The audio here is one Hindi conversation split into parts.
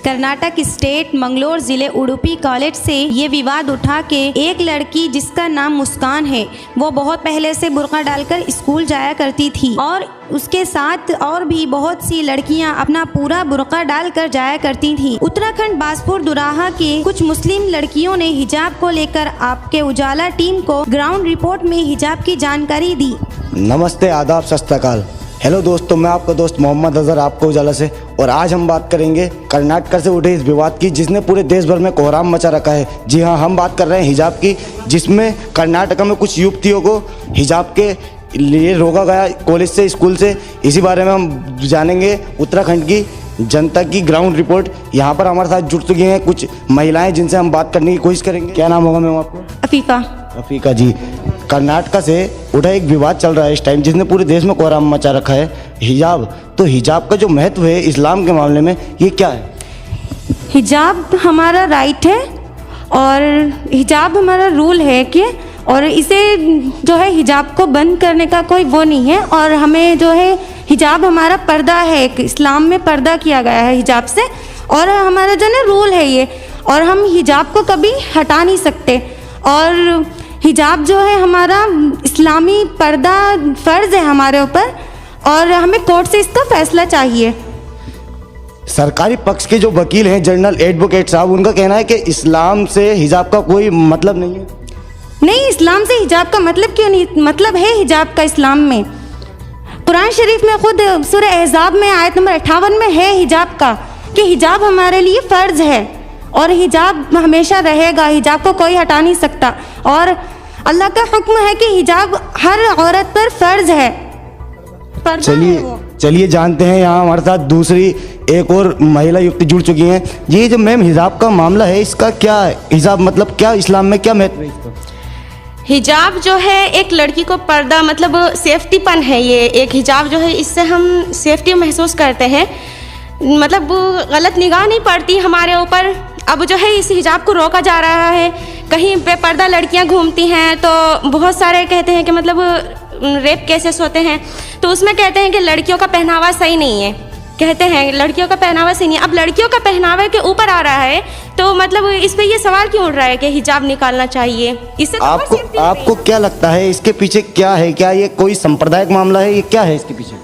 कर्नाटक स्टेट मंगलोर जिले उडुपी कॉलेज से ये विवाद उठा के एक लड़की जिसका नाम मुस्कान है, वो बहुत पहले से बुर्का डालकर स्कूल जाया करती थी और उसके साथ और भी बहुत सी लड़कियां अपना पूरा बुर्का डालकर जाया करती थीं। उत्तराखंड बाजपुर दुराहा के कुछ मुस्लिम लड़कियों ने हिजाब को लेकर आपके उजाला टीम को ग्राउंड रिपोर्ट में हिजाब की जानकारी दी। नमस्ते, आदाब, सत श्री अकाल। हेलो दोस्तों, मैं आपका दोस्त मोहम्मद अजहर, आपको उजाला से। और आज हम बात करेंगे कर्नाटक से उठे इस विवाद की जिसने पूरे देश भर में कोहराम मचा रखा है। जी हाँ, हम बात कर रहे हैं हिजाब की, जिसमें कर्नाटक में कुछ युवतियों को हिजाब के लिए रोका गया कॉलेज से, स्कूल से। इसी बारे में हम जानेंगे उत्तराखंड की जनता की ग्राउंड रिपोर्ट। यहाँ पर हमारे साथ जुड़ चुकी हैं कुछ महिलाएं जिनसे हम बात करने की कोशिश करेंगे। क्या नाम होगा मैम आपको? अफीफा जी। कर्नाटक से उठा एक विवाद चल रहा है इस टाइम जिसने पूरे देश में कोहराम मचा रखा है, हिजाब। तो हिजाब का जो महत्व है इस्लाम के मामले में, ये क्या है? हिजाब हमारा राइट है और हिजाब हमारा रूल है कि, और इसे जो है हिजाब को बंद करने का कोई वो नहीं है। और हमें जो है हिजाब हमारा पर्दा है, एक इस्लाम में पर्दा किया गया है हिजाब से, और हमारा जो है रूल है ये, और हम हिजाब को कभी हटा नहीं सकते। और हिजाब जो है हमारा इस्लामी पर्दा फ़र्ज़ है हमारे ऊपर, और हमें कोर्ट से इसका फैसला चाहिए। सरकारी पक्ष के जो वकील हैं जनरल एडवोकेट साहब, उनका कहना है कि इस्लाम से हिजाब का कोई मतलब नहीं है। नहीं, इस्लाम से हिजाब का मतलब क्यों नहीं? मतलब है हिजाब का इस्लाम में। कुरान शरीफ में खुद सूरह अहज़ाब में आयत नंबर 58 में है हिजाब का, कि हिजाब हमारे लिए फ़र्ज़ है और हिजाब हमेशा रहेगा, हिजाब को कोई हटा नहीं सकता। और अल्लाह का हुक्म है कि हिजाब हर औरत पर फ़र्ज़ है। चलिए जानते हैं, यहाँ हमारे साथ दूसरी एक और महिला युवती जुड़ चुकी हैं। ये जो मैम हिजाब का मामला है, इसका क्या है? हिजाब मतलब क्या, इस्लाम में क्या महत्व है इसका? हिजाब जो है एक लड़की को पर्दा, मतलब सेफ्टीपन है। ये एक हिजाब जो है, इससे हम सेफ्टी महसूस करते हैं, मतलब गलत निगाह नहीं पड़ती हमारे ऊपर। अब जो है इस हिजाब को रोका जा रहा है। कहीं पे पर्दा लड़कियां घूमती हैं तो बहुत सारे कहते हैं कि मतलब रेप केसेस होते हैं, तो उसमें कहते हैं कि लड़कियों का पहनावा सही नहीं है, कहते हैं लड़कियों का पहनावा सही नहीं है। अब लड़कियों का पहनावा के ऊपर आ रहा है, तो मतलब इस पे ये सवाल क्यों उठ रहा है कि हिजाब निकालना चाहिए? इससे आपको क्या लगता है इसके पीछे क्या है? क्या ये कोई सांप्रदायिक मामला है? ये क्या है इसके पीछे?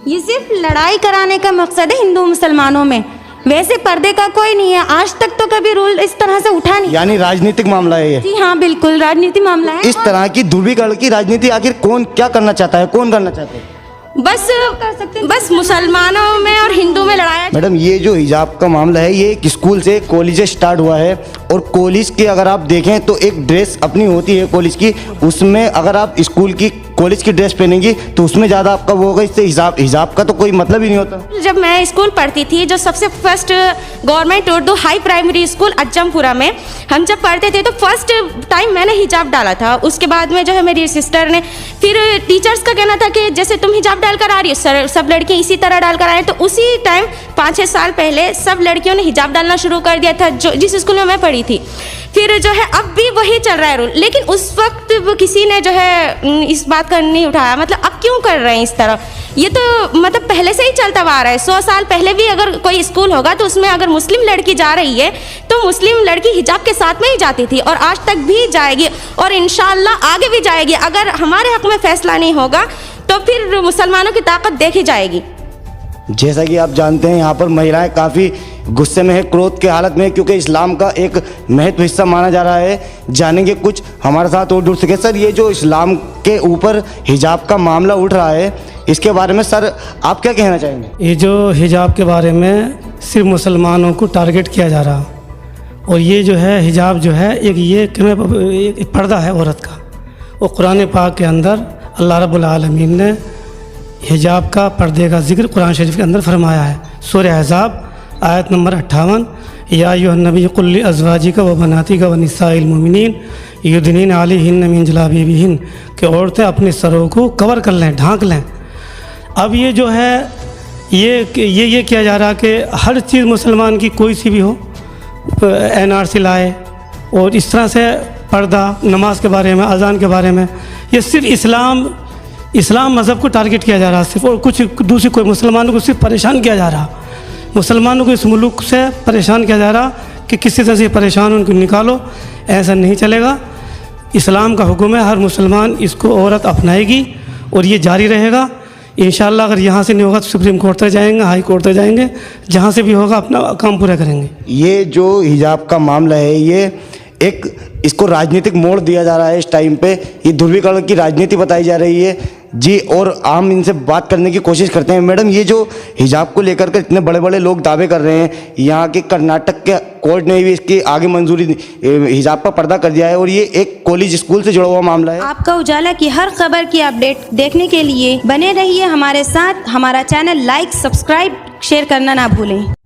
ये सिर्फ लड़ाई कराने का मकसद है हिंदू मुसलमानों में, वैसे पर्दे का कोई नहीं है। आज तक तो कभी रूल इस तरह से उठा नहीं। यानी राजनीतिक मामला है ये? जी हाँ, बिल्कुल राजनीतिक मामला है। इस तरह की ध्रुवीकरण की राजनीति आखिर कौन क्या करना चाहता है, कौन करना चाहता है? बस मुसलमानों में और हिंदू में लड़ाया। मैडम, ये जो हिजाब का मामला है, ये एक स्कूल से कॉलेज स्टार्ट हुआ है, और कॉलेज के अगर आप देखें तो एक ड्रेस अपनी होती है कॉलेज की, उसमें अगर आप स्कूल की कॉलेज की ड्रेस पहनेंगी तो उसमें ज़्यादा आपका वो होगा। इससे हिजाब का तो कोई मतलब ही नहीं होता। जब मैं स्कूल पढ़ती थी, जो सबसे first government Urdu high primary school Ajjampura में हम जब पढ़ते थे, तो फर्स्ट टाइम मैंने हिजाब डाला था। उसके बाद में जो है मेरी सिस्टर ने, फिर टीचर्स का कहना था कि जैसे तुम हिजाब डालकर आ रही हो, सब लड़कियाँ इसी तरह डालकर आए। तो उसी टाइम 5-6 साल पहले सब लड़कियों ने हिजाब डालना शुरू कर दिया था, जो जिस स्कूल में मैं पढ़ी थी। फिर जो है अब भी वही चल रहा है रूल, लेकिन उस वक्त वो किसी ने जो है इस बात का नहीं उठाया। मतलब अब क्यों कर रहे हैं इस तरह? ये तो मतलब पहले से ही चलता आ रहा है। 100 साल पहले भी अगर कोई स्कूल होगा तो उसमें अगर मुस्लिम लड़की जा रही है तो मुस्लिम लड़की हिजाब के साथ में ही जाती थी, और आज तक भी जाएगी, और इंशाल्लाह आगे भी जाएगी। अगर हमारे हक में फैसला नहीं होगा तो फिर मुसलमानों की ताकत देखी जाएगी। जैसा कि आप जानते हैं, यहाँ पर महिलाएं काफ़ी गुस्से में है, क्रोध के हालत में, क्योंकि इस्लाम का एक महत्व हिस्सा माना जा रहा है। जानेंगे कुछ हमारे साथ और जुड़ सके। सर, ये जो इस्लाम के ऊपर हिजाब का मामला उठ रहा है, इसके बारे में सर आप क्या कहना चाहेंगे? ये जो हिजाब के बारे में सिर्फ मुसलमानों को टारगेट किया जा रहा, और ये जो है हिजाब जो है एक पर्दा है औरत का। और कुरान पाक के अंदर अल्लाह रब्बुल आलमीन ने हिजाब का पर्दे का जिक्र कुरान शरीफ के अंदर फरमाया है। सूरह अहज़ाब आयत नंबर 58, या अय्युहन नबी कुल लि अज़वाजिका व बनातिका व निसाइल मुमिनीन युदनीना अलैहिन्ना मिन जलाबिबिहिन, कि औरतें अपने सरों को कवर कर लें, ढांक लें। अब ये जो है ये किया जा रहा कि हर चीज़ मुसलमान की कोई सी भी हो, NRC लाए, और इस तरह से पर्दा, नमाज के बारे में, अजान के बारे में, ये सिर्फ इस्लाम मज़हब को टारगेट किया जा रहा सिर्फ, और कुछ दूसरी कोई मुसलमानों को सिर्फ परेशान किया जा रहा। मुसलमानों को इस मुल्क से परेशान किया जा रहा कि किसी तरह से परेशान उनको निकालो, ऐसा नहीं चलेगा। इस्लाम का हुक्म है, हर मुसलमान इसको औरत अपनाएगी और ये जारी रहेगा इंशाअल्लाह। अगर यहाँ से नहीं होगा तो सुप्रीम कोर्ट तक जाएंगे, हाई कोर्ट तक जाएंगे, जहाँ से भी होगा अपना काम पूरा करेंगे। ये जो हिजाब का मामला है, ये एक इसको राजनीतिक मोड़ दिया जा रहा है इस टाइम पे। ये ध्रुवीकरण की राजनीति बताई जा रही है जी, और हम इनसे बात करने की कोशिश करते हैं। मैडम, ये जो हिजाब को लेकर के इतने बड़े बड़े लोग दावे कर रहे हैं, यहाँ के कर्नाटक के कोर्ट ने भी इसकी आगे मंजूरी हिजाब का पर्दा कर दिया है, और ये एक कॉलेज स्कूल से जुड़ा हुआ मामला है। आपका उजाला की हर खबर की अपडेट देखने के लिए बने रहिए हमारे साथ। हमारा चैनल लाइक, सब्सक्राइब, शेयर करना ना भूलें।